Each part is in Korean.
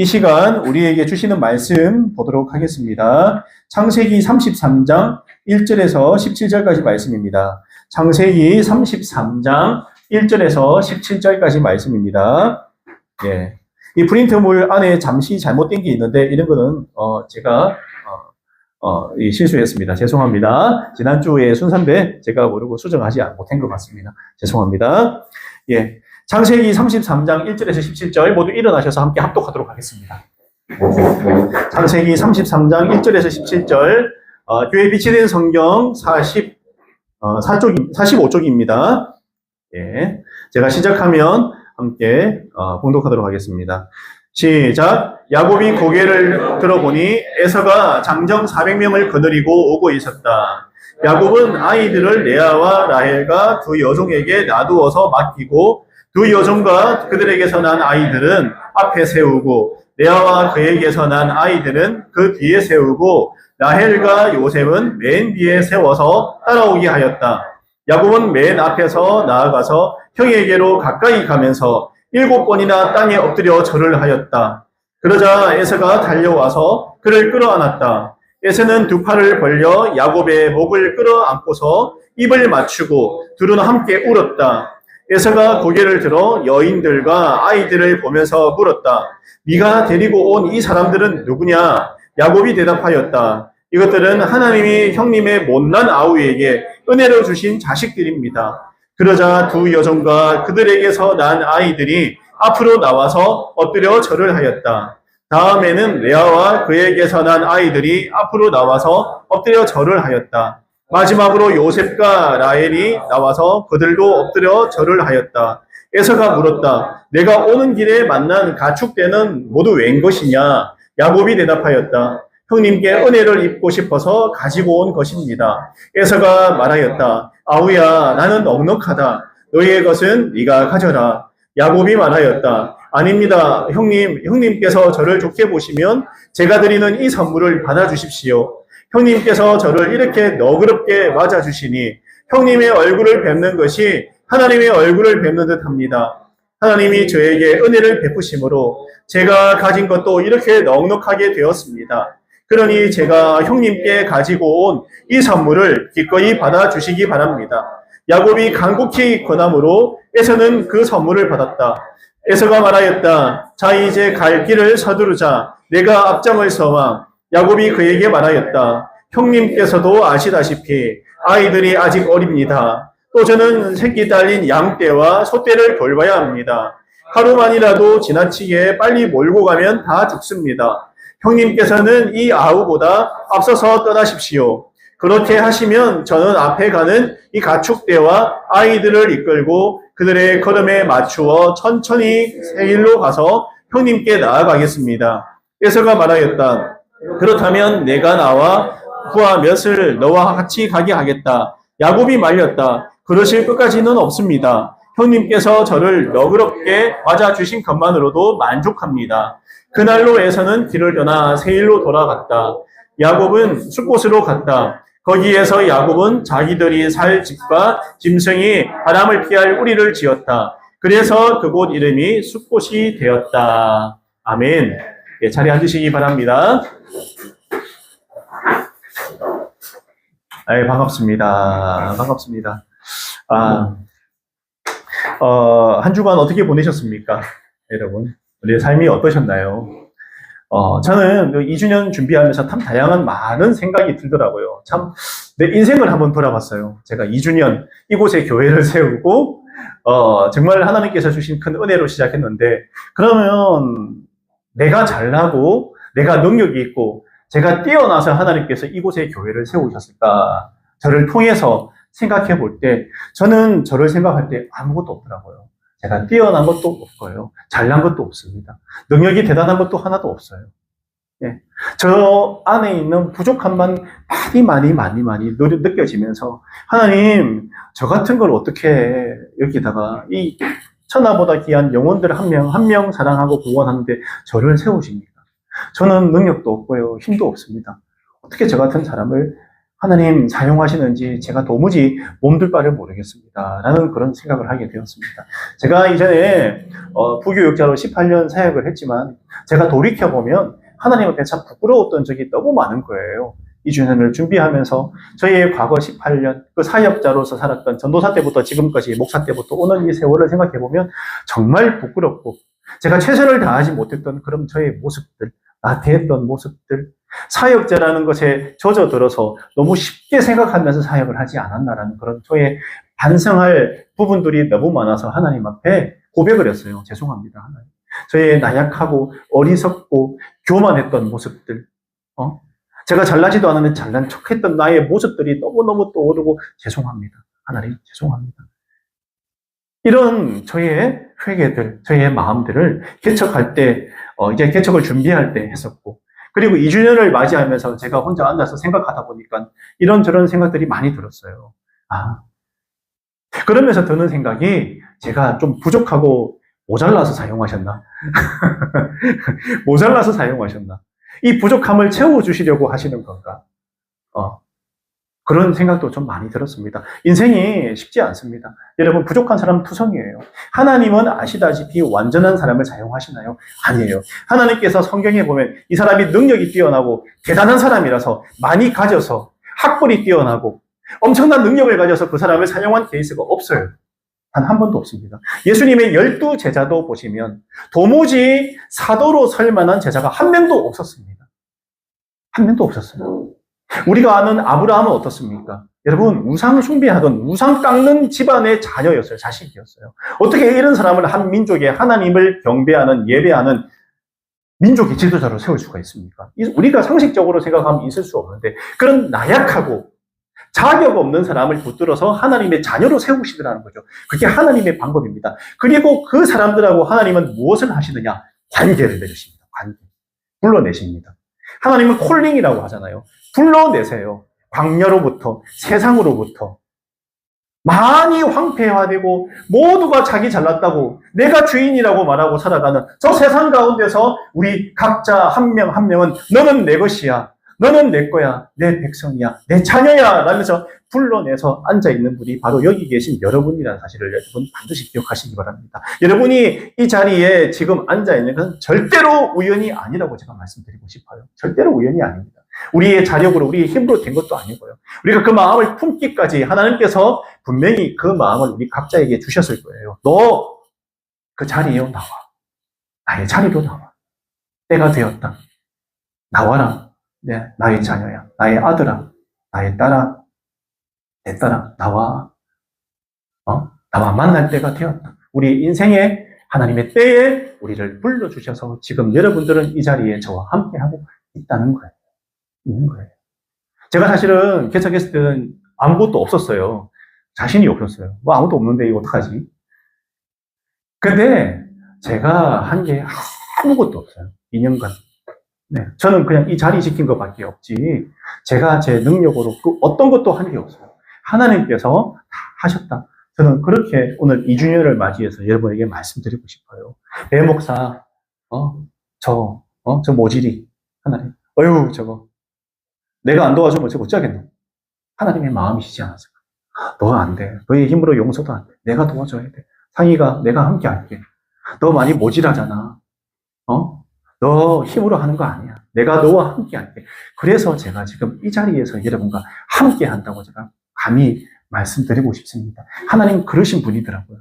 이 시간 우리에게 주시는 말씀 보도록 하겠습니다. 창세기 33장 1절에서 17절까지 말씀입니다. 창세기 33장 1절에서 17절까지 말씀입니다. 예. 이 프린트물 안에 잠시 잘못된 게 있는데, 이런 거는, 제가, 실수했습니다. 죄송합니다. 지난주에 순서인데, 제가 모르고 수정하지 못한 것 같습니다. 죄송합니다. 예. 창세기 33장 1절에서 17절 모두 일어나셔서 함께 합독하도록 하겠습니다. 창세기 33장 1절에서 17절, 교회 비치된 성경 45쪽입니다. 예. 제가 시작하면 함께 봉독하도록 하겠습니다. 시작. 야곱이 고개를 들어보니 에서가 장정 400명을 거느리고 오고 있었다. 야곱은 아이들을 레아와 라헬과 두 여종에게 놔두어서 맡기고 두 여종과 그들에게서 난 아이들은 앞에 세우고 레아와 그에게서 난 아이들은 그 뒤에 세우고 라헬과 요셉은 맨 뒤에 세워서 따라오게 하였다. 야곱은 맨 앞에서 나아가서 형에게로 가까이 가면서 7번이나 땅에 엎드려 절을 하였다. 그러자 에서가 달려와서 그를 끌어안았다. 에서는 두 팔을 벌려 야곱의 목을 끌어안고서 입을 맞추고 둘은 함께 울었다. 에서가 고개를 들어 여인들과 아이들을 보면서 물었다. 네가 데리고 온 이 사람들은 누구냐? 야곱이 대답하였다. 이것들은 하나님이 형님의 못난 아우에게 은혜로 주신 자식들입니다. 그러자 두 여종과 그들에게서 난 아이들이 앞으로 나와서 엎드려 절을 하였다. 다음에는 레아와 그에게서 난 아이들이 앞으로 나와서 엎드려 절을 하였다. 마지막으로 요셉과 라헬이 나와서 그들도 엎드려 절을 하였다. 에서가 물었다. 내가 오는 길에 만난 가축대는 모두 웬 것이냐? 야곱이 대답하였다. 형님께 은혜를 입고 싶어서 가지고 온 것입니다. 에서가 말하였다. 아우야, 나는 넉넉하다. 너희의 것은 네가 가져라. 야곱이 말하였다. 아닙니다. 형님께서 저를 좋게 보시면 제가 드리는 이 선물을 받아주십시오. 형님께서 저를 이렇게 너그럽게 맞아주시니 형님의 얼굴을 뵙는 것이 하나님의 얼굴을 뵙는 듯합니다. 하나님이 저에게 은혜를 베푸심으로 제가 가진 것도 이렇게 넉넉하게 되었습니다. 그러니 제가 형님께 가지고 온 이 선물을 기꺼이 받아주시기 바랍니다. 야곱이 간곡히 권함으로 에서는 그 선물을 받았다. 에서가 말하였다. 자, 이제 갈 길을 서두르자. 내가 앞장을 서와. 야곱이 그에게 말하였다. 형님께서도 아시다시피 아이들이 아직 어립니다. 또 저는 새끼 딸린 양떼와 소떼를 돌봐야 합니다. 하루만이라도 지나치게 빨리 몰고 가면 다 죽습니다. 형님께서는 이 아우보다 앞서서 떠나십시오. 그렇게 하시면 저는 앞에 가는 이 가축대와 아이들을 이끌고 그들의 걸음에 맞추어 천천히 세일로 가서 형님께 나아가겠습니다. 에서가 말하였다. 그렇다면 내가 나와 부하 몇을 너와 같이 가게 하겠다. 야곱이 말렸다. 그러실 것까지는 없습니다. 형님께서 저를 너그럽게 맞아주신 것만으로도 만족합니다. 그날로 에서는 길을 떠나 세일로 돌아갔다. 야곱은 숫곳으로 갔다. 거기에서 야곱은 자기들이 살 집과 짐승이 바람을 피할 우리를 지었다. 그래서 그곳 이름이 숫곳이 되었다. 아멘. 예, 자리에 앉으시기 바랍니다. 반갑습니다. 반갑습니다. 한 주간 어떻게 보내셨습니까? 여러분, 우리의 삶이 어떠셨나요? 저는 2주년 준비하면서 참 다양한 많은 생각이 들더라고요. 참, 내 인생을 한번 돌아봤어요. 제가 2주년 이곳에 교회를 세우고, 정말 하나님께서 주신 큰 은혜로 시작했는데, 그러면 내가 잘나고, 내가 능력이 있고, 제가 뛰어나서 하나님께서 이곳에 교회를 세우셨을까? 저를 통해서 생각해 볼 때, 저는 저를 생각할 때 아무것도 없더라고요. 제가 뛰어난 것도 없고요. 잘난 것도 없습니다. 능력이 대단한 것도 하나도 없어요. 예. 저 안에 있는 부족함만 많이 느껴지면서, 하나님, 저 같은 걸 어떻게 여기다가 이 천하보다 귀한 영혼들 한 명 사랑하고 구원하는데 저를 세우십니까? 저는 능력도 없고요. 힘도 없습니다. 어떻게 저 같은 사람을 하나님 사용하시는지 제가 도무지 몸둘 바를 모르겠습니다. 라는 그런 생각을 하게 되었습니다. 제가 이전에 부교육자로 18년 사역을 했지만 제가 돌이켜보면 하나님 앞에 참 부끄러웠던 적이 너무 많은 거예요. 이 주년을 준비하면서 저희의 과거 18년 그 사역자로서 살았던 전도사 때부터 지금까지 목사 때부터 오는 이 세월을 생각해보면 정말 부끄럽고 제가 최선을 다하지 못했던 그런 저의 모습들, 나태했던 모습들, 사역자라는 것에 젖어들어서 너무 쉽게 생각하면서 사역을 하지 않았나라는 그런 저의 반성할 부분들이 너무 많아서 하나님 앞에 고백을 했어요. 죄송합니다, 하나님. 저의 나약하고 어리석고 교만했던 모습들, 제가 잘나지도 않았는데 잘난 척했던 나의 모습들이 너무너무 떠오르고 죄송합니다. 하나님, 죄송합니다. 이런 저의 회개들, 저의 마음들을 개척할 때, 이제 개척을 준비할 때 했었고, 그리고 2주년을 맞이하면서 제가 혼자 앉아서 생각하다 보니까 이런저런 생각들이 많이 들었어요. 그러면서 드는 생각이 제가 좀 부족하고 모자라서 사용하셨나? 모자라서 사용하셨나? 이 부족함을 채워주시려고 하시는 건가? 그런 생각도 좀 많이 들었습니다. 인생이 쉽지 않습니다. 여러분, 부족한 사람은 투성이에요. 하나님은 아시다시피 완전한 사람을 사용하시나요? 아니에요. 하나님께서 성경에 보면 이 사람이 능력이 뛰어나고 대단한 사람이라서 많이 가져서 학벌이 뛰어나고 엄청난 능력을 가져서 그 사람을 사용한 케이스가 없어요. 단 한 번도 없습니다. 예수님의 12 제자도 보시면 도무지 사도로 설 만한 제자가 한 명도 없었습니다. 한 명도 없었어요. 우리가 아는 아브라함은 어떻습니까? 여러분, 우상 숭배하던 우상 깎는 집안의 자녀였어요. 자식이었어요. 어떻게 이런 사람을 한 민족에 하나님을 경배하는 예배하는 민족의 지도자로 세울 수가 있습니까? 우리가 상식적으로 생각하면 있을 수 없는데 그런 나약하고 자격 없는 사람을 붙들어서 하나님의 자녀로 세우시더라는 거죠. 그게 하나님의 방법입니다. 그리고 그 사람들하고 하나님은 무엇을 하시느냐? 관계를 맺으십니다. 관계. 불러내십니다. 하나님은 콜링이라고 하잖아요. 불러내세요. 광야로부터, 세상으로부터. 많이 황폐화되고 모두가 자기 잘났다고 내가 주인이라고 말하고 살아가는 저 세상 가운데서 우리 각자 한 명 한 명은 너는 내 것이야. 너는 내 거야. 내 백성이야. 내 자녀야. 라면서 불러내서 앉아있는 분이 바로 여기 계신 여러분이라는 사실을 여러분 반드시 기억하시기 바랍니다. 여러분이 이 자리에 지금 앉아있는 건 절대로 우연이 아니라고 제가 말씀드리고 싶어요. 절대로 우연이 아닙니다. 우리의 자력으로, 우리의 힘으로 된 것도 아니고요. 우리가 그 마음을 품기까지 하나님께서 분명히 그 마음을 우리 각자에게 주셨을 거예요. 너 그 자리에 나와. 나의 자리로 나와. 때가 되었다. 나와라. 네, 나의 자녀야. 나의 아들아. 나의 딸아. 내 딸아. 나와. 나와 만날 때가 되었다. 우리 인생의 하나님의 때에 우리를 불러주셔서 지금 여러분들은 이 자리에 저와 함께하고 있다는 거예요. 있는 거예요. 제가 사실은 개척했을 때는 아무것도 없었어요. 자신이 없었어요. 뭐 아무것도 없는데 이거 어떡하지? 근데 제가 한 게 아무것도 없어요. 2년간. 네, 저는 그냥 이 자리 지킨 것밖에 없지. 제가 제 능력으로 그 어떤 것도 한 게 없어요. 하나님께서 다 하셨다. 저는 그렇게 오늘 2주년을 맞이해서 여러분에게 말씀드리고 싶어요. 배 목사, 저 모질이 하나님, 저거 내가 안 도와주면 저거 어쩌겠노? 하나님의 마음이시지 않았을까? 너 안 돼. 너의 힘으로 용서도 안 돼. 내가 도와줘야 돼. 상희가 내가 함께 할게. 너 많이 모질하잖아. 너 힘으로 하는 거 아니야. 내가 너와 함께 할게. 그래서 제가 지금 이 자리에서 여러분과 함께 한다고 제가 감히 말씀드리고 싶습니다. 하나님 그러신 분이더라고요.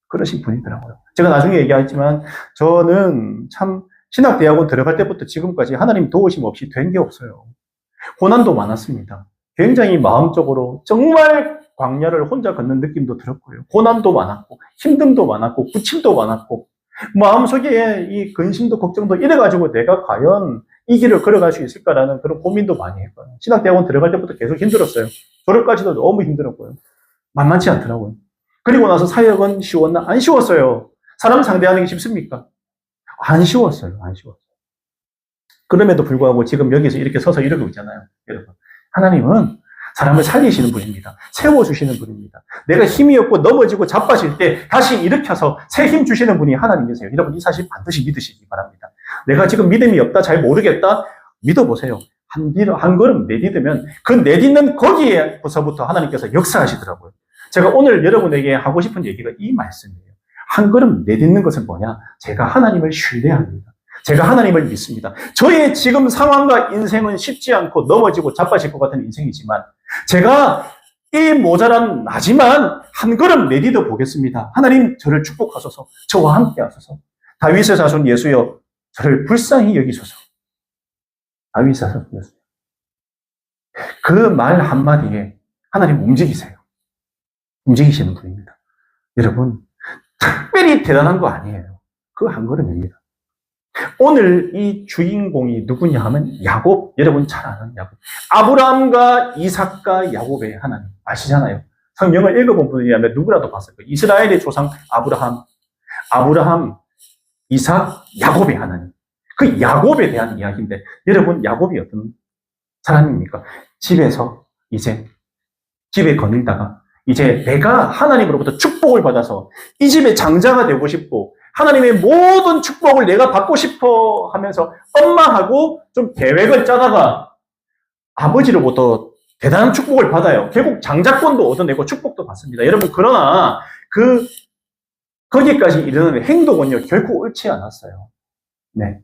그러신 분이더라고요. 제가 나중에 얘기하지만 저는 참 신학대학원 들어갈 때부터 지금까지 하나님 도우심 없이 된 게 없어요. 고난도 많았습니다. 굉장히 마음적으로 정말 광야를 혼자 걷는 느낌도 들었고요. 고난도 많았고 힘듦도 많았고 부침도 많았고 마음속에 이 근심도 걱정도 이래가지고 내가 과연 이 길을 걸어갈 수 있을까라는 그런 고민도 많이 했고요. 신학대학원 들어갈 때부터 계속 힘들었어요. 졸업까지도 너무 힘들었고요. 만만치 않더라고요. 그리고 나서 사역은 쉬웠나? 안 쉬웠어요. 사람 상대하는 게 쉽습니까? 안 쉬웠어요. 안 쉬웠어요. 그럼에도 불구하고 지금 여기서 이렇게 서서 이러고 있잖아요. 여러분, 하나님은 사람을 살리시는 분입니다. 세워주시는 분입니다. 내가 힘이 없고 넘어지고 자빠질 때 다시 일으켜서 새 힘 주시는 분이 하나님이세요. 여러분 이 사실 반드시 믿으시기 바랍니다. 내가 지금 믿음이 없다, 잘 모르겠다, 믿어보세요. 한 걸음 내딛으면 그 내딛는 거기에서부터 하나님께서 역사하시더라고요. 제가 오늘 여러분에게 하고 싶은 얘기가 이 말씀이에요. 한 걸음 내딛는 것은 뭐냐? 제가 하나님을 신뢰합니다. 제가 하나님을 믿습니다. 저의 지금 상황과 인생은 쉽지 않고 넘어지고 자빠질 것 같은 인생이지만 제가 이 모자란 나지만 한 걸음 내딛어 보겠습니다. 하나님 저를 축복하소서. 저와 함께 하소서. 다윗의 자손 예수여 저를 불쌍히 여기소서. 다윗의 자손 예수. 그 말 한마디에 하나님 움직이세요. 움직이시는 분입니다. 여러분 특별히 대단한 거 아니에요. 그 한 걸음입니다. 오늘 이 주인공이 누구냐 하면 야곱, 여러분 잘 아는 야곱. 아브라함과 이삭과 야곱의 하나님 아시잖아요. 성경을 읽어본 분이라면 누구라도 봤을 거예요. 이스라엘의 조상 아브라함, 이삭, 야곱의 하나님. 그 야곱에 대한 이야기인데 여러분 야곱이 어떤 사람입니까? 집에 거닐다가 이제 내가 하나님으로부터 축복을 받아서 이 집의 장자가 되고 싶고 하나님의 모든 축복을 내가 받고 싶어 하면서 엄마하고 좀 계획을 짜다가 아버지로부터 대단한 축복을 받아요. 결국 장자권도 얻어내고 축복도 받습니다. 여러분 그러나 거기까지 이르는 행동은요 결코 옳지 않았어요. 네,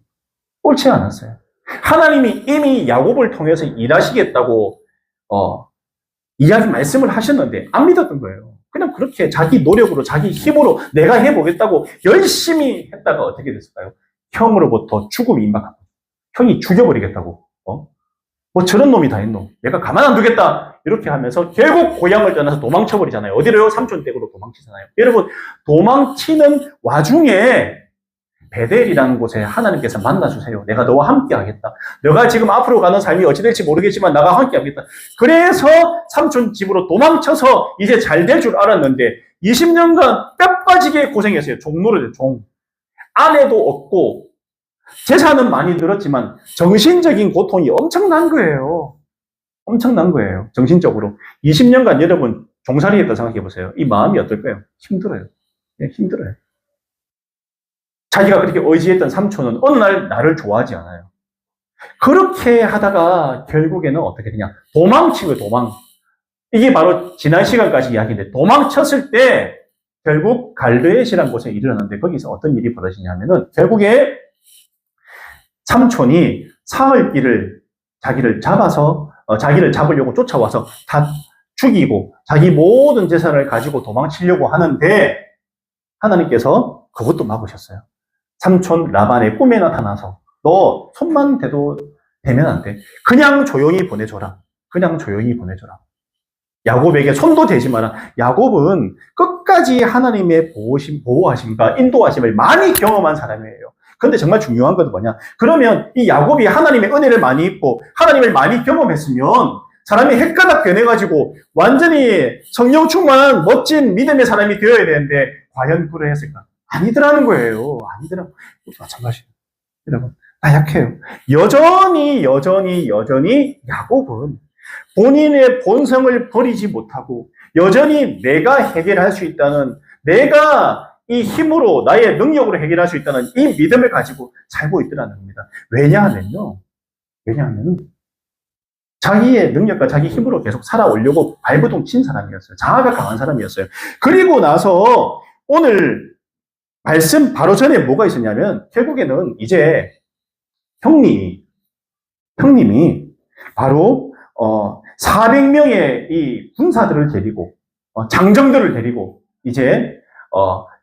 옳지 않았어요. 하나님이 이미 야곱을 통해서 일하시겠다고 말씀을 하셨는데 안 믿었던 거예요. 그냥 그렇게 자기 노력으로 자기 힘으로 내가 해보겠다고 열심히 했다가 어떻게 됐을까요? 형으로부터 죽음이 임박하고 형이 죽여버리겠다고 뭐 저런 놈이 다 했노. 내가 가만 안 두겠다. 이렇게 하면서 결국 고향을 떠나서 도망쳐버리잖아요. 어디로요? 삼촌 댁으로 도망치잖아요. 여러분 도망치는 와중에 베델이라는 곳에 하나님께서 만나주세요. 내가 너와 함께 하겠다. 너가 지금 앞으로 가는 삶이 어찌 될지 모르겠지만 나가 함께 하겠다. 그래서 삼촌 집으로 도망쳐서 이제 잘 될 줄 알았는데 20년간 뼈 빠지게 고생했어요. 종노릇, 종. 아내도 없고 재산은 많이 늘었지만 정신적인 고통이 엄청난 거예요. 엄청난 거예요. 정신적으로. 20년간 여러분 종살이 했다 생각해 보세요. 이 마음이 어떨까요? 힘들어요. 네, 힘들어요. 자기가 그렇게 의지했던 삼촌은 어느 날 나를 좋아하지 않아요. 그렇게 하다가 결국에는 어떻게 되냐. 도망친 거예요, 도망. 이게 바로 지난 시간까지 이야기인데 도망쳤을 때 결국 갈르엣이라는 곳에 이르렀는데 거기서 어떤 일이 벌어지냐면은 결국에 삼촌이 사흘길을 자기를 잡으려고 쫓아와서 다 죽이고 자기 모든 재산을 가지고 도망치려고 하는데 하나님께서 그것도 막으셨어요. 삼촌 라반의 꿈에 나타나서 너 손만 대도 되면 안 돼. 그냥 조용히 보내줘라. 그냥 조용히 보내줘라. 야곱에게 손도 대지 마라. 야곱은 끝까지 하나님의 보호하심과 인도하심을 많이 경험한 사람이에요. 그런데 정말 중요한 건 뭐냐? 그러면 이 야곱이 하나님의 은혜를 많이 입고 하나님을 많이 경험했으면 사람이 헷가닥 변해가지고 완전히 성령 충만한 멋진 믿음의 사람이 되어야 되는데 과연 그러했을까? 아니더라는 거예요. 아니더라고. 마찬가지예요. 여러분, 다 약해요. 여전히 야곱은 본인의 본성을 버리지 못하고 여전히 내가 해결할 수 있다는 내가 이 힘으로 나의 능력으로 해결할 수 있다는 이 믿음을 가지고 살고 있더라는 겁니다. 왜냐하면 자기의 능력과 자기 힘으로 계속 살아오려고 발버둥 친 사람이었어요. 자아가 강한 사람이었어요. 그리고 나서 오늘 말씀 바로 전에 뭐가 있었냐면 결국에는 이제 형님이 바로 400명의 이 군사들을 데리고 장정들을 데리고 이제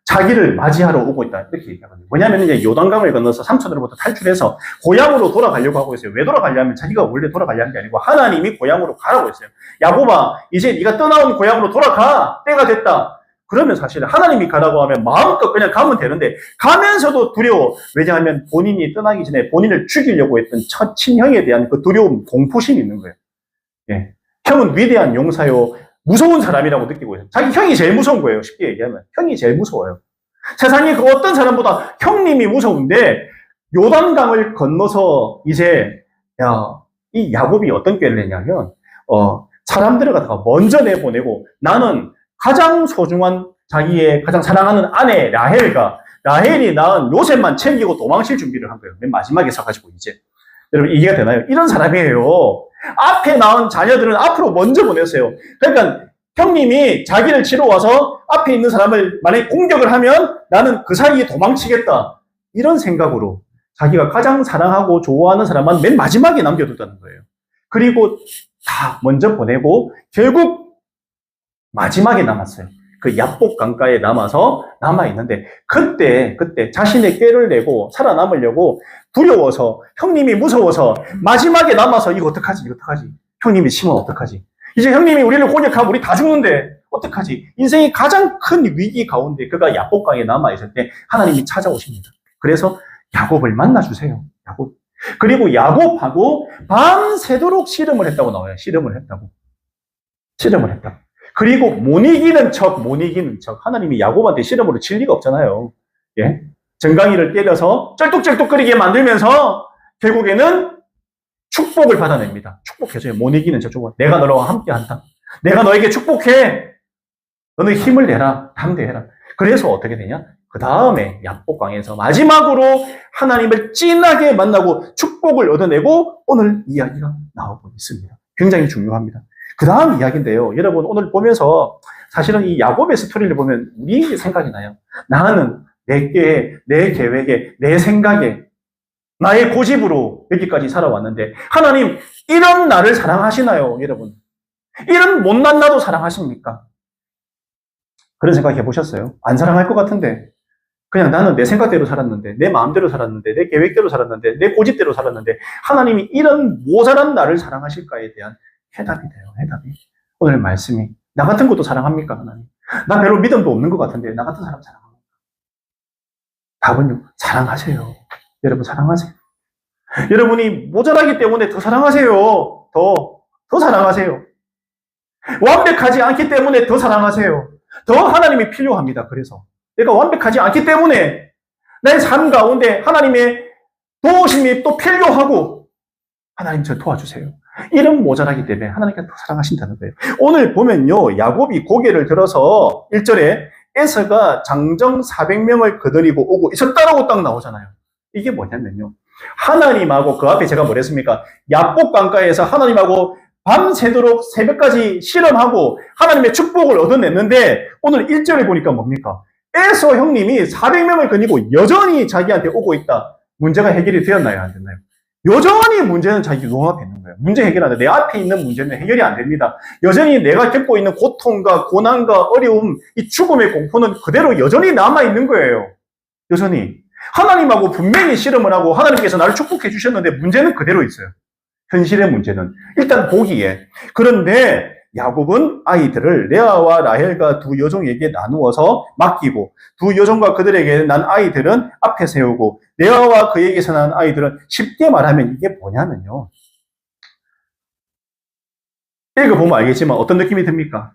자기를 맞이하러 오고 있다 이렇게 얘기하거든요. 뭐냐면 이제 요단강을 건너서 삼촌으로부터 탈출해서 고향으로 돌아가려고 하고 있어요. 왜 돌아가려면 자기가 원래 돌아가려는 게 아니고 하나님이 고향으로 가라고 했어요. 야곱아 이제 네가 떠나온 고향으로 돌아가. 때가 됐다. 그러면 사실 하나님이 가라고 하면 마음껏 그냥 가면 되는데 가면서도 두려워. 왜냐하면 본인이 떠나기 전에 본인을 죽이려고 했던 첫 친형에 대한 그 두려움, 공포심이 있는 거예요. 예. 형은 위대한 용사요. 무서운 사람이라고 느끼고 있어요. 자기 형이 제일 무서운 거예요. 쉽게 얘기하면. 형이 제일 무서워요. 세상에 그 어떤 사람보다 형님이 무서운데 요단강을 건너서 이제 이 야곱이 어떤 꾀를 했냐면 사람들을 갖다가 먼저 내보내고 나는 가장 소중한 자기의 가장 사랑하는 아내 라헬이 낳은 요셉만 챙기고 도망칠 준비를 한 거예요. 맨 마지막에 서가지고 이제 여러분 이해가 되나요? 이런 사람이에요. 앞에 나온 자녀들은 앞으로 먼저 보냈어요. 그러니까 형님이 자기를 치러 와서 앞에 있는 사람을 만약에 공격을 하면 나는 그 사이에 도망치겠다. 이런 생각으로 자기가 가장 사랑하고 좋아하는 사람만 맨 마지막에 남겨뒀다는 거예요. 그리고 다 먼저 보내고 결국 마지막에 남았어요. 그 야복 강가에 남아있는데 그때 자신의 꾀를 내고 살아남으려고 두려워서 형님이 무서워서 마지막에 남아서 이거 어떡하지? 형님이 치면 어떡하지? 이제 형님이 우리를 공격하면 우리 다 죽는데 어떡하지? 인생의 가장 큰 위기 가운데 그가 야복강에 남아있을 때 하나님이 찾아오십니다. 그래서 야곱을 만나주세요. 야곱. 그리고 야곱하고 밤새도록 씨름을 했다고 나와요. 씨름을 했다고. 그리고 못 이기는 척. 하나님이 야곱한테 씨름으로 질 리가 없잖아요. 예? 정강이를 때려서 쩔뚝쩔뚝거리게 만들면서 결국에는 축복을 받아냅니다. 축복해줘요. 못 이기는 척. 내가 너와 함께 한다. 내가 너에게 축복해. 너는 힘을 내라. 담대해라. 그래서 어떻게 되냐? 그 다음에 야복강에서 마지막으로 하나님을 진하게 만나고 축복을 얻어내고 오늘 이야기가 나오고 있습니다. 굉장히 중요합니다. 그 다음 이야기인데요. 여러분 오늘 보면서 사실은 이 야곱의 스토리를 보면 우리 생각이 나요. 나는 내 꾀에, 내 계획에, 내 생각에, 나의 고집으로 여기까지 살아왔는데 하나님 이런 나를 사랑하시나요? 여러분. 이런 못난 나도 사랑하십니까? 그런 생각 해보셨어요? 안 사랑할 것 같은데 그냥 나는 내 생각대로 살았는데 내 마음대로 살았는데 내 계획대로 살았는데 내 고집대로 살았는데 하나님이 이런 모자란 나를 사랑하실까에 대한 해답이 돼요. 해답이. 오늘 말씀이 나 같은 것도 사랑합니까? 하나님. 나 별로 믿음도 없는 것 같은데 나 같은 사람 사랑합니까? 답은요. 사랑하세요. 여러분 사랑하세요. 여러분이 모자라기 때문에 더 사랑하세요. 더 사랑하세요. 완벽하지 않기 때문에 더 사랑하세요. 더 하나님이 필요합니다. 그래서 내가 완벽하지 않기 때문에 내 삶 가운데 하나님의 도우심이 또 필요하고 하나님 저 도와주세요. 이런 모자라기 때문에 하나님께서 더 사랑하신다는 거예요. 오늘 보면요. 야곱이 고개를 들어서 1절에 에서가 장정 400명을 거느리고 오고 있었다라고 딱 나오잖아요. 이게 뭐냐면요. 하나님하고 그 앞에 제가 뭐랬습니까? 야복 강가에서 하나님하고 밤새도록 새벽까지 실험하고 하나님의 축복을 얻어냈는데 오늘 1절에 보니까 뭡니까? 에서 형님이 400명을 거느리고 여전히 자기한테 오고 있다. 문제가 해결이 되었나요? 안 됐나요? 여전히 문제는 자기 눈앞에 있는 거예요. 문제 해결하는데 내 앞에 있는 문제는 해결이 안 됩니다. 여전히 내가 겪고 있는 고통과 고난과 어려움, 이 죽음의 공포는 그대로 여전히 남아있는 거예요. 여전히. 하나님하고 분명히 씨름을 하고 하나님께서 나를 축복해 주셨는데 문제는 그대로 있어요. 현실의 문제는. 일단 보기에. 그런데 야곱은 아이들을 레아와 라헬과 두 여종에게 나누어서 맡기고 두 여종과 그들에게 난 아이들은 앞에 세우고 레아와 그에게서 난 아이들은 쉽게 말하면 이게 뭐냐면요. 읽어보면 알겠지만 어떤 느낌이 듭니까?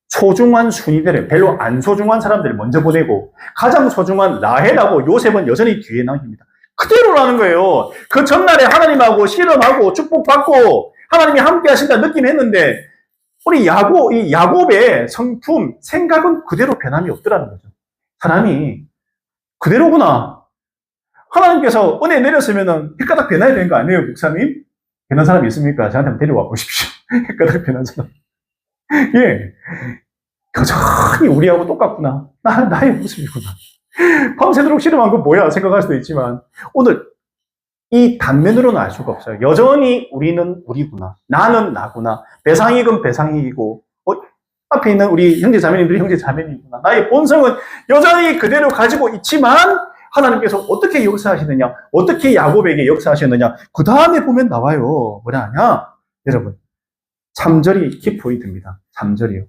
소중한 순위들을 별로 안 소중한 사람들을 먼저 보내고 가장 소중한 라헬하고 요셉은 여전히 뒤에 남깁니다. 그대로라는 거예요. 그 전날에 하나님하고 씨름하고 축복받고 하나님이 함께 하신다 느낌했는데 우리 이 야곱의 성품, 생각은 그대로 변함이 없더라는 거죠. 사람이 그대로구나. 하나님께서 은혜 내렸으면 헷가닥 변해야 되는 거 아니에요, 목사님? 변한 사람이 있습니까? 저한테 한번 데려와 보십시오. 헷가닥 변한 사람. 예. 여전히 우리하고 똑같구나. 나의 모습이구나. 밤새도록 씨름한 건 뭐야? 생각할 수도 있지만, 오늘 이 단면으로는 알 수가 없어요. 여전히 우리는 우리구나. 나는 나구나. 배상이건 배상이고, 앞에 있는 우리 형제 자매님들이 형제 자매님이구나. 나의 본성은 여전히 그대로 가지고 있지만, 하나님께서 어떻게 역사하시느냐, 어떻게 야곱에게 역사하셨느냐, 그 다음에 보면 나와요. 뭐냐 하냐? 여러분, 3절이 키포인트입니다. 3절이요.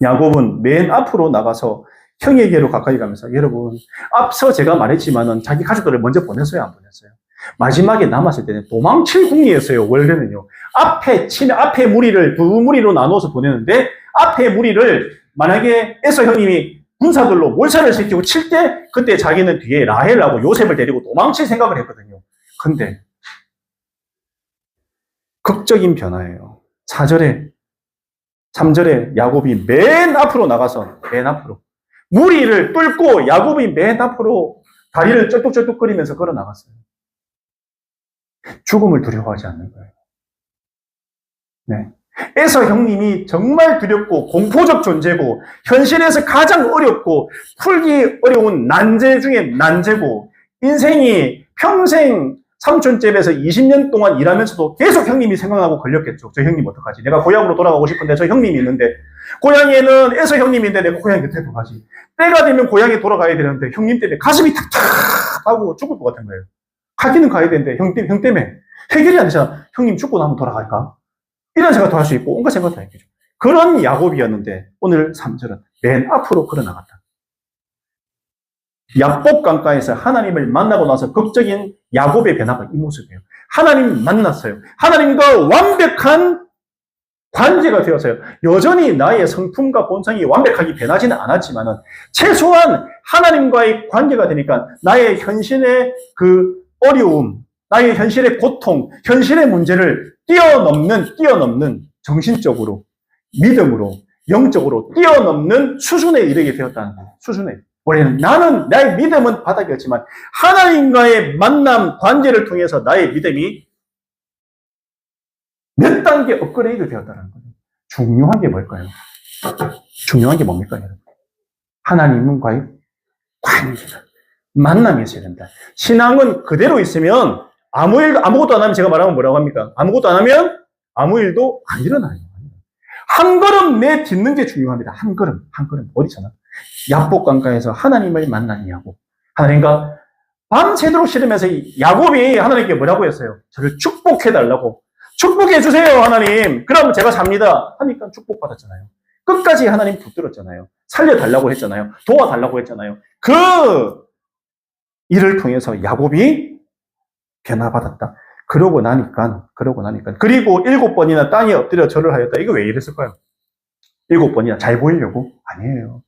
야곱은 맨 앞으로 나가서 형에게로 가까이 가면서, 여러분, 앞서 제가 말했지만은 자기 가족들을 먼저 보냈어요, 안 보냈어요? 마지막에 남았을 때는 도망칠 궁리였어요, 원래는요. 앞에 무리를 두 무리로 나눠서 보내는데, 앞에 무리를 만약에 에서 형님이 군사들로 몰살을 시키고 칠 때, 그때 자기는 뒤에 라헬하고 요셉을 데리고 도망칠 생각을 했거든요. 근데, 극적인 변화예요. 3절에 야곱이 맨 앞으로 나가서, 맨 앞으로. 무리를 뚫고 야곱이 맨 앞으로 다리를 쩔뚝쩔뚝거리면서 걸어 나갔어요. 죽음을 두려워하지 않는 거예요. 네. 에서 형님이 정말 두렵고 공포적 존재고 현실에서 가장 어렵고 풀기 어려운 난제 중에 난제고 인생이 평생 삼촌집에서 20년 동안 일하면서도 계속 형님이 생각나고 걸렸겠죠. 저 형님 어떡하지? 내가 고향으로 돌아가고 싶은데 저 형님이 있는데 고향에는 에서 형님인데 내가 고향 곁에 가지. 때가 되면 고향에 돌아가야 되는데 형님 때문에 가슴이 탁탁하고 죽을 것 같은 거예요. 가기는 가야 되는데 형 때문에 해결이 안 되잖아. 형님 죽고 나면 돌아갈까? 이런 생각도 할 수 있고 온갖 생각도 할겠죠. 그런 야곱이었는데 오늘 3절은 맨 앞으로 걸어나갔다. 야복 강가에서 하나님을 만나고 나서 극적인 야곱의 변화가 이 모습이에요. 하나님 만났어요. 하나님과 완벽한 관계가 되었어요. 여전히 나의 성품과 본성이 완벽하게 변하지는 않았지만은 최소한 하나님과의 관계가 되니까 나의 현실의 그 어려움, 나의 현실의 고통, 현실의 문제를 뛰어넘는 정신적으로, 믿음으로, 영적으로 뛰어넘는 수준에 이르게 되었다는 거예요. 수준에. 원래는 나는, 나의 믿음은 바닥이었지만 하나님과의 만남, 관계를 통해서 나의 믿음이 몇 단계 업그레이드 되었다는 거예요. 중요한 게 뭘까요? 중요한 게 뭡니까, 여러분? 하나님과의 관계가, 만남이 있어야 된다. 신앙은 그대로 있으면 아무것도 안 하면 제가 말하면 뭐라고 합니까? 아무것도 안 하면 아무 일도 안 일어나요. 한 걸음 내딛는 게 중요합니다. 한 걸음. 어디잖아. 야복 강가에서 하나님을 만났냐고. 하나님과 밤새도록 씨름해서 야곱이 하나님께 뭐라고 했어요? 저를 축복해달라고. 축복해주세요, 하나님. 그럼 제가 삽니다. 하니까 축복받았잖아요. 끝까지 하나님 붙들었잖아요. 살려달라고 했잖아요. 도와달라고 했잖아요. 그 일을 통해서 야곱이 변화받았다. 그러고 나니까. 그리고 7번이나 땅에 엎드려 절을 하였다. 이거 왜 이랬을까요? 7번이나 잘 보이려고? 아니에요.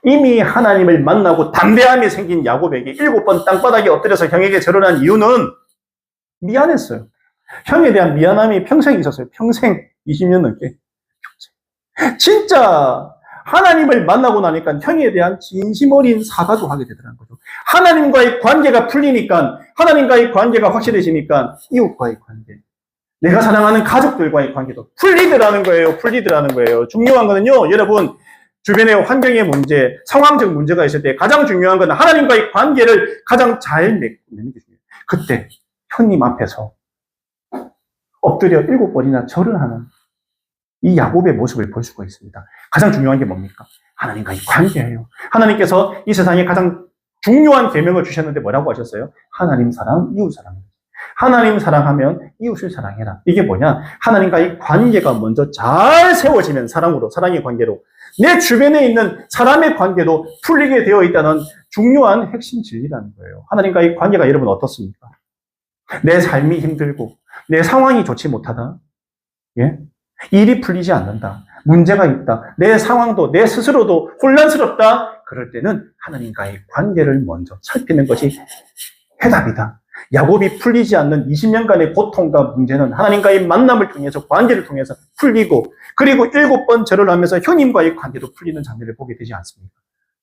이미 하나님을 만나고 담대함이 생긴 야곱에게 7번 땅바닥에 엎드려서 형에게 절을 한 이유는 미안했어요. 형에 대한 미안함이 평생 있었어요. 평생 20년 넘게. 평생. 진짜 하나님을 만나고 나니까 형에 대한 진심 어린 사과도 하게 되더라는 거죠. 하나님과의 관계가 풀리니까, 하나님과의 관계가 확실해지니까 이웃과의 관계, 내가 사랑하는 가족들과의 관계도 풀리더라는 거예요. 중요한 거는요, 여러분, 주변의 환경의 문제, 상황적 문제가 있을 때 가장 중요한 건 하나님과의 관계를 가장 잘 맺는 게 중요해요. 그때 형님 앞에서 엎드려 7번이나 절을 하는 이 야곱의 모습을 볼 수가 있습니다. 가장 중요한 게 뭡니까? 하나님과의 관계예요. 하나님께서 이 세상에 가장 중요한 계명을 주셨는데 뭐라고 하셨어요? 하나님 사랑, 이웃 사랑. 하나님 사랑하면 이웃을 사랑해라. 이게 뭐냐? 하나님과의 관계가 먼저 잘 세워지면 사랑의 관계로 내 주변에 있는 사람의 관계도 풀리게 되어 있다는 중요한 핵심 진리라는 거예요. 하나님과의 관계가 여러분 어떻습니까? 내 삶이 힘들고 내 상황이 좋지 못하다. 예? 일이 풀리지 않는다. 문제가 있다. 내 상황도 내 스스로도 혼란스럽다. 그럴 때는 하나님과의 관계를 먼저 살피는 것이 해답이다. 야곱이 풀리지 않는 20년간의 고통과 문제는 하나님과의 만남을 통해서 관계를 통해서 풀리고 그리고 7번 절을 하면서 형님과의 관계도 풀리는 장면을 보게 되지 않습니까?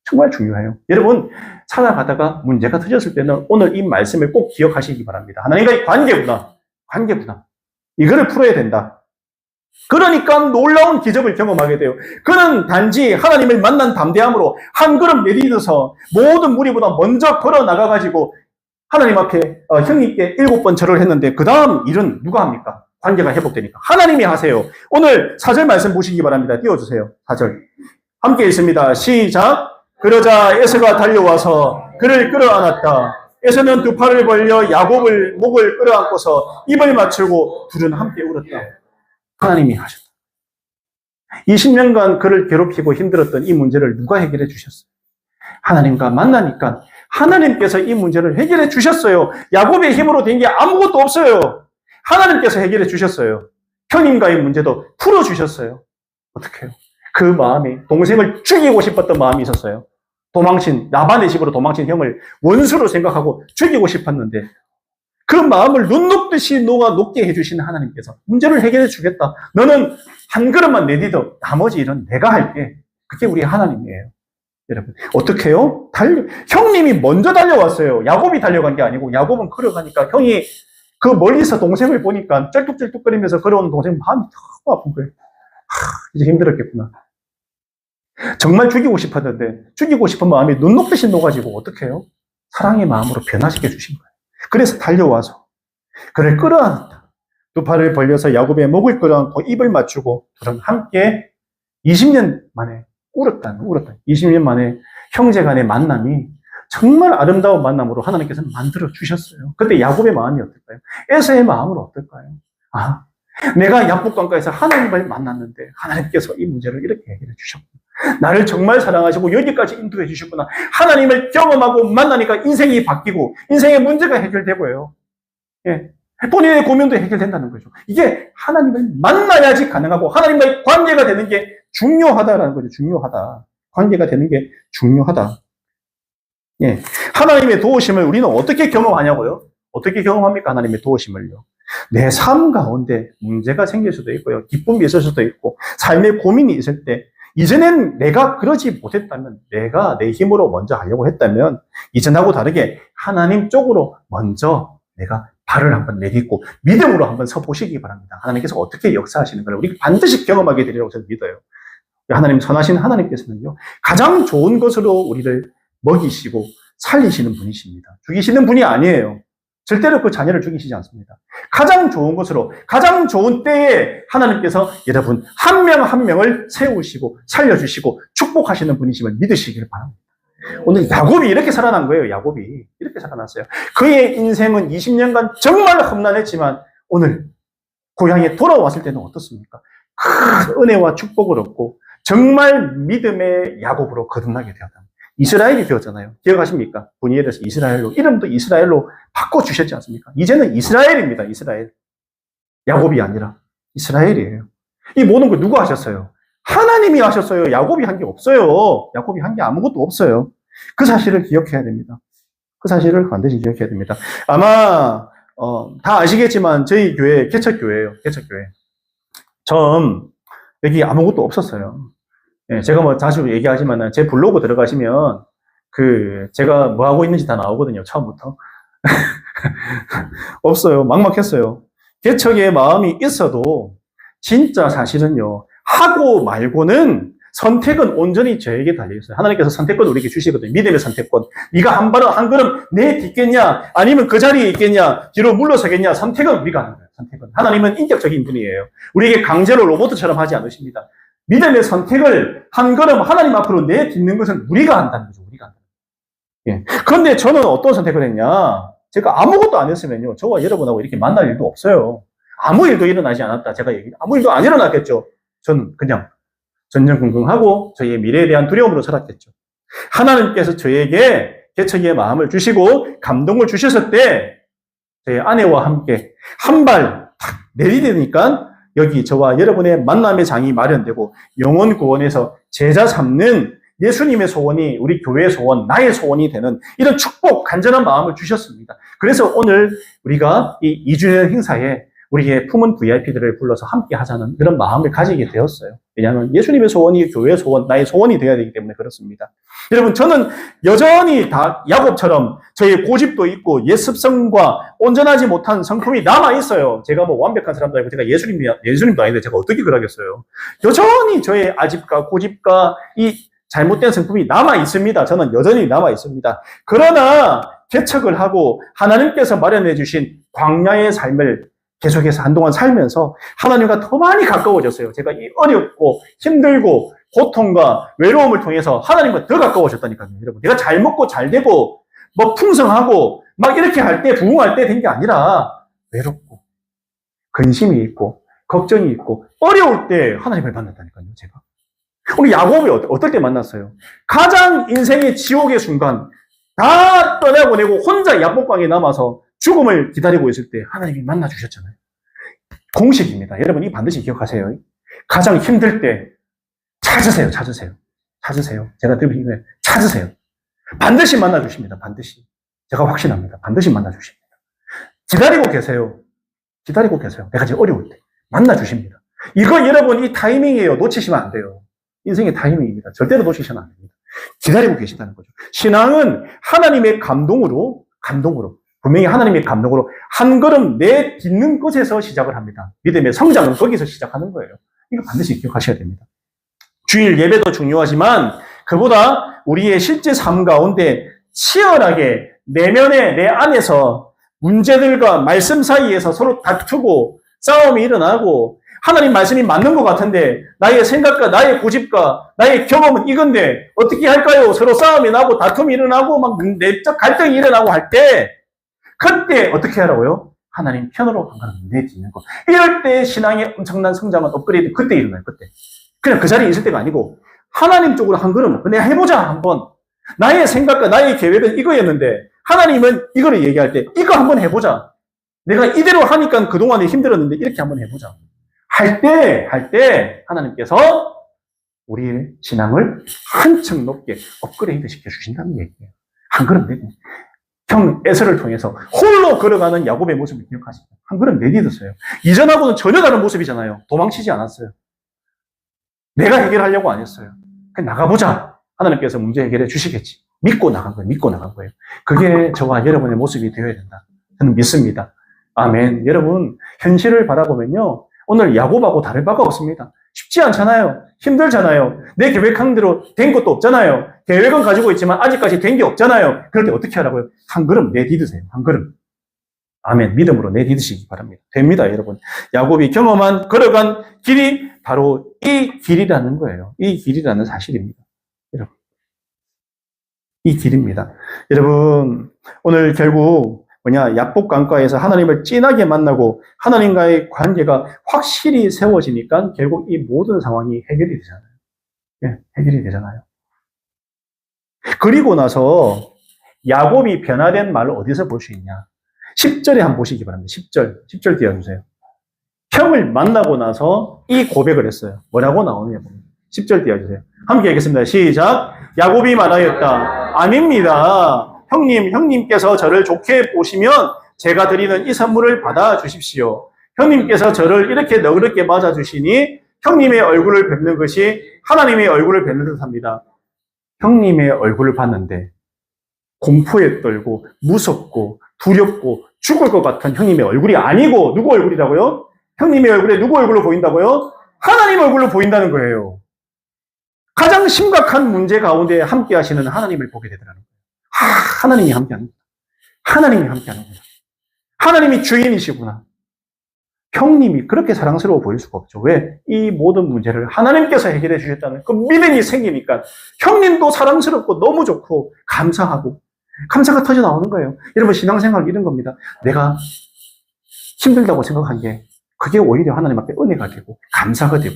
정말 중요해요. 여러분 살아가다가 문제가 터졌을 때는 오늘 이 말씀을 꼭 기억하시기 바랍니다. 하나님과의 관계구나. 이거를 풀어야 된다. 그러니까 놀라운 기적을 경험하게 돼요. 그는 단지 하나님을 만난 담대함으로 한 걸음 내딛어서 모든 무리보다 먼저 걸어 나가가지고 하나님 앞에 형님께 7번 절을 했는데 그 다음 일은 누가 합니까? 관계가 회복되니까 하나님이 하세요. 오늘 4절 말씀 보시기 바랍니다. 띄워주세요. 4절 함께 읽습니다. 시작. 그러자 에서가 달려와서 그를 끌어안았다. 에서는 두 팔을 벌려 야곱을 목을 끌어안고서 입을 맞추고 둘은 함께 울었다. 하나님이 하셨다. 20년간 그를 괴롭히고 힘들었던 이 문제를 누가 해결해 주셨어요? 하나님과 만나니까 하나님께서 이 문제를 해결해 주셨어요. 야곱의 힘으로 된 게 아무것도 없어요. 하나님께서 해결해 주셨어요. 형님과의 문제도 풀어주셨어요. 어떻게 해요? 그 마음에 동생을 죽이고 싶었던 마음이 있었어요. 라반의 집으로 도망친 형을 원수로 생각하고 죽이고 싶었는데 그 마음을 눈 녹듯이 녹게 해주신 하나님께서 문제를 해결해 주겠다. 너는 한 걸음만 내딛어. 나머지 일은 내가 할게. 그게 우리 하나님이에요. 여러분 어떻게 해요? 형님이 먼저 달려왔어요. 야곱이 달려간 게 아니고 야곱은 걸어가니까 형이 그 멀리서 동생을 보니까 쩔뚝쩔뚝거리면서 걸어오는 동생 마음이 너무 아픈 거예요. 이제 힘들었겠구나. 정말 죽이고 싶었는데 죽이고 싶은 마음이 눈 녹듯이 녹아지고 어떻게 해요? 사랑의 마음으로 변화시켜 주신 거예요. 그래서 달려와서 그를 끌어안았다. 두 팔을 벌려서 야곱의 목을 끌어안고 입을 맞추고 둘은 함께 20년 만에 울었다. 20년 만에 형제 간의 만남이 정말 아름다운 만남으로 하나님께서 만들어 주셨어요. 그때 야곱의 마음이 어떨까요? 에서의 마음은 어떨까요? 아, 내가 약복강가에서 하나님을 만났는데 하나님께서 이 문제를 이렇게 해결해 주셨구나. 나를 정말 사랑하시고 여기까지 인도해 주셨구나. 하나님을 경험하고 만나니까 인생이 바뀌고 인생의 문제가 해결되고요. 예. 본인의 고민도 해결된다는 거죠. 이게 하나님을 만나야지 가능하고 하나님과의 관계가 되는 게 중요하다라는 거죠. 중요하다. 관계가 되는 게 중요하다. 예. 하나님의 도우심을 우리는 어떻게 경험하냐고요? 어떻게 경험합니까? 하나님의 도우심을요. 내 삶 가운데 문제가 생길 수도 있고요. 기쁨이 있을 수도 있고 삶의 고민이 있을 때 이전엔 내가 그러지 못했다면 내가 내 힘으로 먼저 하려고 했다면 이전하고 다르게 하나님 쪽으로 먼저 내가 발을 한번 내딛고 믿음으로 한번 서보시기 바랍니다. 하나님께서 어떻게 역사하시는 걸 우리가 반드시 경험하게 되리라고 저는 믿어요. 하나님 선하신 하나님께서는요. 가장 좋은 것으로 우리를 먹이시고 살리시는 분이십니다. 죽이시는 분이 아니에요. 절대로 그 자녀를 죽이시지 않습니다. 가장 좋은 것으로 가장 좋은 때에 하나님께서 여러분 한 명 한 명을 세우시고 살려주시고 축복하시는 분이심을 믿으시길 바랍니다. 오늘 야곱이 이렇게 살아난 거예요. 야곱이 이렇게 살아났어요. 그의 인생은 20년간 정말 험난했지만 오늘 고향에 돌아왔을 때는 어떻습니까? 큰 은혜와 축복을 얻고 정말 믿음의 야곱으로 거듭나게 되었다. 이스라엘이 되었잖아요. 기억하십니까? 분이엘에서 이스라엘로 이름도 이스라엘로 바꿔주셨지 않습니까? 이제는 이스라엘입니다. 이스라엘. 야곱이 아니라 이스라엘이에요. 이 모든 걸 누가 하셨어요? 하나님이 하셨어요. 야곱이 한 게 없어요. 야곱이 한 게 아무것도 없어요. 그 사실을 기억해야 됩니다. 그 사실을 반드시 기억해야 됩니다. 아마 다 아시겠지만 저희 교회 개척교회예요. 개척교회. 처음 여기 아무것도 없었어요. 예, 제가 뭐 자주 얘기하지만 제 블로그 들어가시면 제가 뭐 하고 있는지 다 나오거든요. 처음부터. 없어요. 막막했어요. 개척의 마음이 있어도 진짜 사실은요. 하고 말고는 선택은 온전히 저에게 달려있어요. 하나님께서 선택권 우리에게 주시거든요. 믿음의 선택권. 네가 한 걸음 내딛겠냐 아니면 그 자리에 있겠냐 뒤로 물러서겠냐 선택은 우리가 하는 거예요. 선택은. 하나님은 인격적인 분이에요. 우리에게 강제로 로봇처럼 하지 않으십니다. 믿음의 선택을 한 걸음 하나님 앞으로 내딛는 것은 우리가 한다는 거죠. 우리가 한다는 거죠. 예. 그런데 저는 어떤 선택을 했냐? 제가 아무것도 안 했으면요. 저와 여러분하고 이렇게 만날 일도 없어요. 아무 일도 일어나지 않았다. 제가 아무 일도 안 일어났겠죠. 저는 그냥 전전긍긍하고 저희의 미래에 대한 두려움으로 살았겠죠. 하나님께서 저에게 개척의 마음을 주시고 감동을 주셨을 때 저희 아내와 함께 한 발 탁 내디디니까 여기 저와 여러분의 만남의 장이 마련되고 영혼 구원에서 제자 삼는 예수님의 소원이 우리 교회의 소원, 나의 소원이 되는 이런 축복, 간절한 마음을 주셨습니다. 그래서 오늘 우리가 이 2주년 행사에 우리의 품은 VIP들을 불러서 함께 하자는 그런 마음을 가지게 되었어요. 왜냐하면 예수님의 소원이 교회의 소원, 나의 소원이 되어야 되기 때문에 그렇습니다. 여러분, 저는 여전히 다 야곱처럼 저의 고집도 있고 옛 습성과 온전하지 못한 성품이 남아있어요. 제가 뭐 완벽한 사람도 아니고 제가 예수님도 아닌데 제가 어떻게 그러겠어요. 여전히 저의 아집과 고집과 이 잘못된 성품이 남아있습니다. 저는 여전히 남아있습니다. 그러나 개척을 하고 하나님께서 마련해 주신 광야의 삶을 계속해서 한동안 살면서 하나님과 더 많이 가까워졌어요. 제가 이 어렵고 힘들고 고통과 외로움을 통해서 하나님과 더 가까워졌다니까요. 여러분, 내가 잘 먹고 잘 되고 뭐 풍성하고 막 이렇게 할 때 부흥할 때 된 게 아니라 외롭고 근심이 있고 걱정이 있고 어려울 때 하나님을 만났다니까요. 제가. 우리 야곱이 어떨 때 만났어요? 가장 인생의 지옥의 순간 다 떠나보내고 혼자 야복강에 남아서 죽음을 기다리고 있을 때 하나님이 만나주셨잖아요. 공식입니다. 여러분, 이 반드시 기억하세요. 가장 힘들 때 찾으세요. 제가 드리는 거예요. 찾으세요. 반드시 만나주십니다. 반드시. 제가 확신합니다. 반드시 만나주십니다. 기다리고 계세요. 내가 지금 어려울 때. 만나주십니다. 이거 여러분, 이 타이밍이에요. 놓치시면 안 돼요. 인생의 타이밍입니다. 절대로 놓치시면 안 됩니다. 기다리고 계시다는 거죠. 신앙은 하나님의 감동으로 분명히 하나님의 감동으로 한 걸음 내딛는 것에서 시작을 합니다. 믿음의 성장은 거기서 시작하는 거예요. 이거 반드시 기억하셔야 됩니다. 주일 예배도 중요하지만 그보다 우리의 실제 삶 가운데 치열하게 내면에 내 안에서 문제들과 말씀 사이에서 서로 다투고 싸움이 일어나고 하나님 말씀이 맞는 것 같은데 나의 생각과 나의 고집과 나의 경험은 이건데 어떻게 할까요? 서로 싸움이 나고 다툼이 일어나고 막 내적 갈등이 일어나고 할 때 그때 어떻게 하라고요? 하나님 편으로 한 걸음 내딛는 거. 이럴 때 신앙의 엄청난 성장은 업그레이드 그때 일어나요. 그때. 그냥 그 자리에 있을 때가 아니고 하나님 쪽으로 한 걸음 내가 해보자 한번. 나의 생각과 나의 계획은 이거였는데 하나님은 이거를 얘기할 때 이거 한번 해보자. 내가 이대로 하니까 그동안에 힘들었는데 이렇게 한번 해보자. 할 때 하나님께서 우리의 신앙을 한층 높게 업그레이드 시켜주신다는 얘기예요. 한 걸음 내딛는. 형 에서를 통해서 홀로 걸어가는 야곱의 모습을 기억하시죠. 한 걸음 내딛었어요. 이전하고는 전혀 다른 모습이잖아요. 도망치지 않았어요. 내가 해결하려고 안 했어요. 그냥 나가보자. 하나님께서 문제 해결해 주시겠지. 믿고 나간 거예요. 믿고 나간 거예요. 그게 저와 여러분의 모습이 되어야 된다. 저는 믿습니다. 아멘. 여러분, 현실을 바라보면요. 오늘 야곱하고 다를 바가 없습니다. 쉽지 않잖아요. 힘들잖아요. 내 계획한 대로 된 것도 없잖아요. 계획은 가지고 있지만 아직까지 된 게 없잖아요. 그럴 때 어떻게 하라고요? 한 걸음 내딛으세요. 한 걸음. 아멘. 믿음으로 내딛으시기 바랍니다. 됩니다, 여러분. 야곱이 경험한 걸어간 길이 바로 이 길이라는 거예요. 이 길이라는 사실입니다. 여러분. 이 길입니다. 여러분, 오늘 결국 약복강가에서 하나님을 진하게 만나고 하나님과의 관계가 확실히 세워지니까 결국 이 모든 상황이 해결이 되잖아요. 네, 해결이 되잖아요. 그리고 나서 야곱이 변화된 말을 어디서 볼 수 있냐? 10절에 한번 보시기 바랍니다. 10절 띄워주세요. 형을 만나고 나서 이 고백을 했어요. 뭐라고 나오느냐 보면 10절 띄워주세요. 함께 하겠습니다. 시작. 야곱이 말하였다. 아닙니다. 형님께서 저를 좋게 보시면 제가 드리는 이 선물을 받아 주십시오. 형님께서 저를 이렇게 너그럽게 맞아 주시니 형님의 얼굴을 뵙는 것이 하나님의 얼굴을 뵙는 듯합니다. 형님의 얼굴을 봤는데 공포에 떨고 무섭고 두렵고 죽을 것 같은 형님의 얼굴이 아니고 누구 얼굴이라고요? 형님의 얼굴에 누구 얼굴로 보인다고요? 하나님 얼굴로 보인다는 거예요. 가장 심각한 문제 가운데 함께 하시는 하나님을 보게 되더라는 거예요. 하나님이 함께하는 거다. 하나님이 함께하는 거다. 하나님이 주인이시구나. 형님이 그렇게 사랑스러워 보일 수가 없죠. 왜? 이 모든 문제를 하나님께서 해결해 주셨다는 그 믿음이 생기니까 형님도 사랑스럽고 너무 좋고 감사하고 감사가 터져 나오는 거예요. 여러분 신앙생활 이런 겁니다. 내가 힘들다고 생각한 게 그게 오히려 하나님 앞에 은혜가 되고 감사가 되고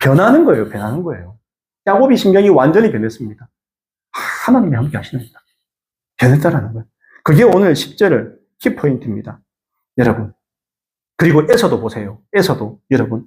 변하는 거예요. 변하는 거예요. 야곱이 심경이 완전히 변했습니다. 하나님이 함께 하시는구나. 변했다라는 거예요. 그게 오늘 10절 키포인트입니다. 여러분. 그리고 에서도 보세요. 에서도 여러분.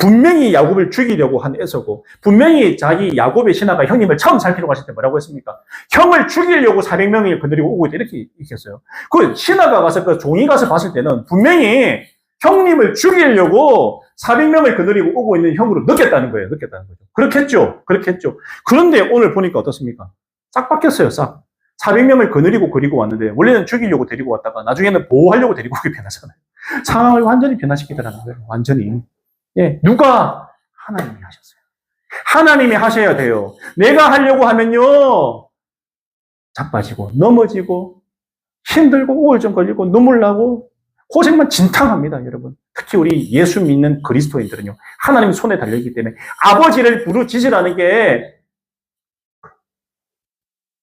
분명히 야곱을 죽이려고 한 에서고 분명히 자기 야곱의 신하가 형님을 처음 살피러 갔을 때 뭐라고 했습니까? 형을 죽이려고 400명을 건드리고 오고 있다 이렇게 얘기했어요. 그 신하가 가서 그 종이 가서 봤을 때는 분명히 형님을 죽이려고 400명을 건드리고 오고 있는 형으로 느꼈다는 거예요. 느꼈다는 거죠. 그렇겠죠. 그렇겠죠. 그런데 오늘 보니까 어떻습니까? 싹 바뀌었어요. 싹. 400명을 거느리고 그리고 왔는데 원래는 죽이려고 데리고 왔다가 나중에는 보호하려고 데리고 오게 변하잖아요. 상황을 완전히 변화시키더라는 거예요. 완전히. 예, 누가? 하나님이 하셨어요. 하나님이 하셔야 돼요. 내가 하려고 하면요. 자빠지고 넘어지고 힘들고 우울증 걸리고 눈물 나고 고생만 진탕합니다, 여러분. 특히 우리 예수 믿는 그리스도인들은요. 하나님 손에 달려있기 때문에 아버지를 부르짖으라는 게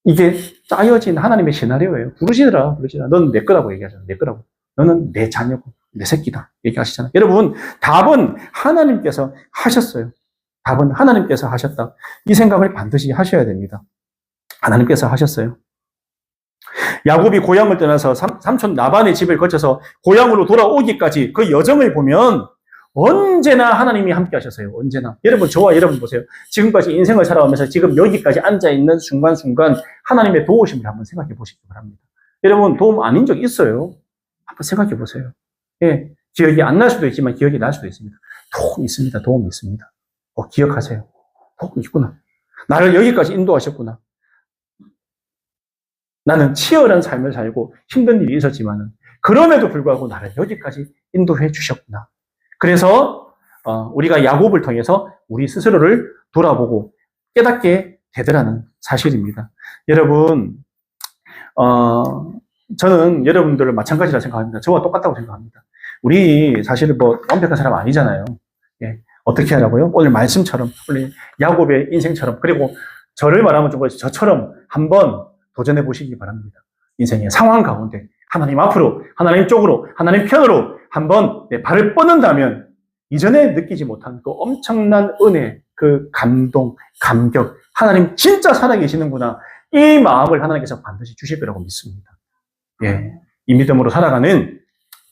이게 짜여진 하나님의 시나리오예요. 부르시더라. 너는 내 거라고 얘기하잖아. 내 거라고. 너는 내 자녀고 내 새끼다. 얘기하시잖아요. 여러분, 답은 하나님께서 하셨어요. 답은 하나님께서 하셨다. 이 생각을 반드시 하셔야 됩니다. 하나님께서 하셨어요. 야곱이 고향을 떠나서 삼촌 라반의 집을 거쳐서 고향으로 돌아오기까지 그 여정을 보면 언제나 하나님이 함께 하셨어요. 언제나. 여러분, 저와 여러분 보세요. 지금까지 인생을 살아오면서 지금 여기까지 앉아있는 순간순간 하나님의 도우심을 한번 생각해 보시기 바랍니다. 여러분, 도움 아닌 적 있어요? 한번 생각해 보세요. 예, 기억이 안 날 수도 있지만 기억이 날 수도 있습니다. 도움이 있습니다. 도움이 있습니다. 기억하세요. 도움이 있구나. 나를 여기까지 인도하셨구나. 나는 치열한 삶을 살고 힘든 일이 있었지만은 그럼에도 불구하고 나를 여기까지 인도해 주셨구나. 그래서 우리가 야곱을 통해서 우리 스스로를 돌아보고 깨닫게 되더라는 사실입니다. 여러분, 저는 여러분들을 마찬가지라 생각합니다. 저와 똑같다고 생각합니다. 우리 사실은 뭐 완벽한 사람 아니잖아요. 예. 어떻게 하라고요? 오늘 말씀처럼, 오늘 야곱의 인생처럼, 그리고 저를 말하면 좀 저처럼 한번 도전해 보시기 바랍니다. 인생의 상황 가운데 하나님 앞으로, 하나님 쪽으로, 하나님 편으로 한번 발을 뻗는다면 이전에 느끼지 못한 그 엄청난 은혜, 그 감동, 감격, 하나님 진짜 살아계시는구나. 이 마음을 하나님께서 반드시 주실 거라고 믿습니다. 예. 이 믿음으로 살아가는,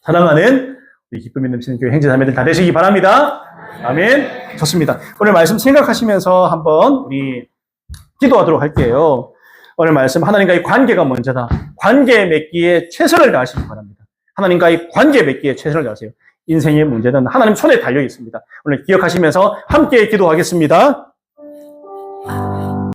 사랑하는 우리 기쁨이 넘치는 교회 형제자매들 다 되시기 바랍니다. 아멘. 좋습니다. 오늘 말씀 생각하시면서 한번 우리 기도하도록 할게요. 오늘 말씀 하나님과의 관계가 먼저다. 관계 맺기에 최선을 다하시기 바랍니다. 하나님과의 관계 맺기에 최선을 다하세요. 인생의 문제는 하나님 손에 달려 있습니다. 오늘 기억하시면서 함께 기도하겠습니다.